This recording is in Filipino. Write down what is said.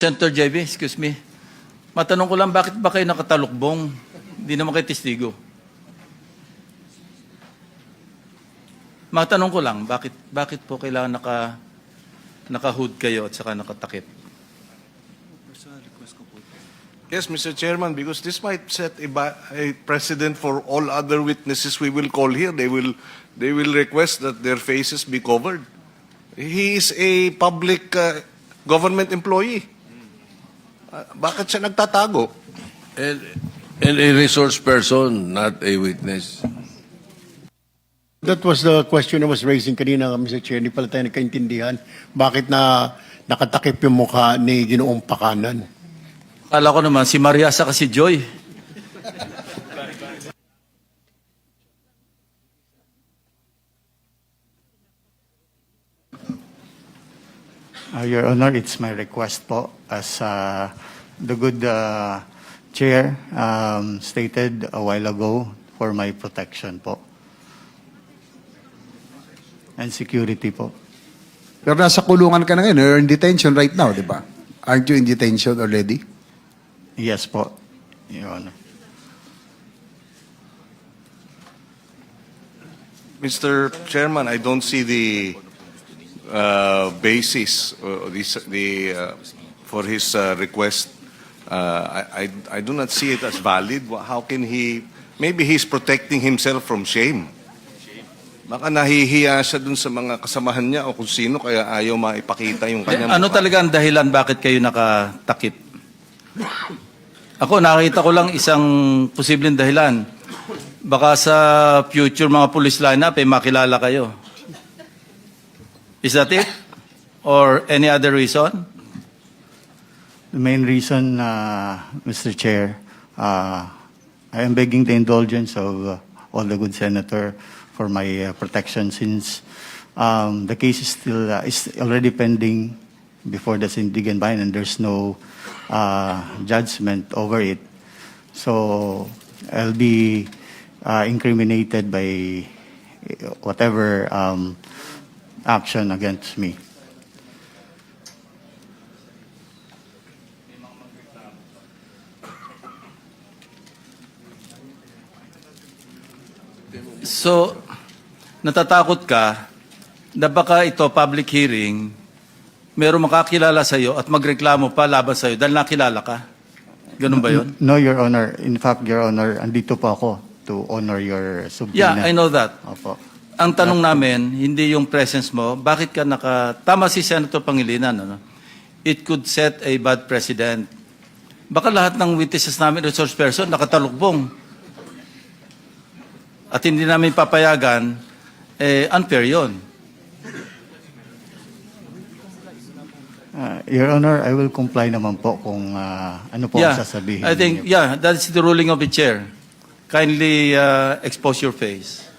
Senator JB, excuse me. Matanong ko lang, bakit ba kayo nakatalukbong? Hindi naman kayo testigo. Matanong ko lang, bakit po kailangan naka-hood kayo at saka nakatakip? Yes, Mr. Chairman, because this might set a precedent for all other witnesses we will call here. They will request that their faces be covered. He is a public government employee. Bakit siya nagtatago? And a resource person, not a witness. That was the question I was raising kanina, Mr. Chair. Hindi pala tayo nagkaintindihan. Bakit na nakatakip yung mukha ni Ginoong Pakanan? Akala ko naman, si Maria sa si Joy. Your Honor, it's my request po as the good chair stated a while ago for my protection po. And security po. Pero nasa kulungan ka na ngayon. You're in detention right now, di ba? Aren't you in detention already? Yes po, Your Honor. Mr. Chairman, I don't see the basis for his request. I do not see it as valid. How can he? Maybe he's protecting himself from shame. Baka nahihiya siya dun sa mga kasamahan niya o kung sino kaya ayaw maipakita yung kanyang Ano mukha. talaga ang dahilan bakit kayo nakatakip? Ako, nakita ko lang isang posibleng dahilan. Baka sa future mga police lineup, makilala kayo. Is that it? Or any other reason? The main reason, Mr. Chair, I am begging the indulgence of all the good senator for my protection since the case is already pending before the Sindigan Bayan and there's no judgment over it. So I'll be incriminated by whatever action against me. So, natatakot ka na baka ito public hearing, meron makakilala sa iyo at magreklamo pa laban sa iyo dahil nakilala ka. Ganun ba yun? No, Your Honor. In fact, Your Honor, andito po ako to honor your subpoena. Yeah, I know that. Opo. Ang tanong namin, hindi yung presence mo, bakit ka tama si Senator Pangilinan, ano? It could set a bad precedent. Baka lahat ng witnesses namin, resource person, nakatalukbong. At hindi namin papayagan, unfair yun. Your Honor, I will comply naman po kung ano po ang sasabihin I think, ninyo. yeah, that's the ruling of the chair. Kindly expose your face.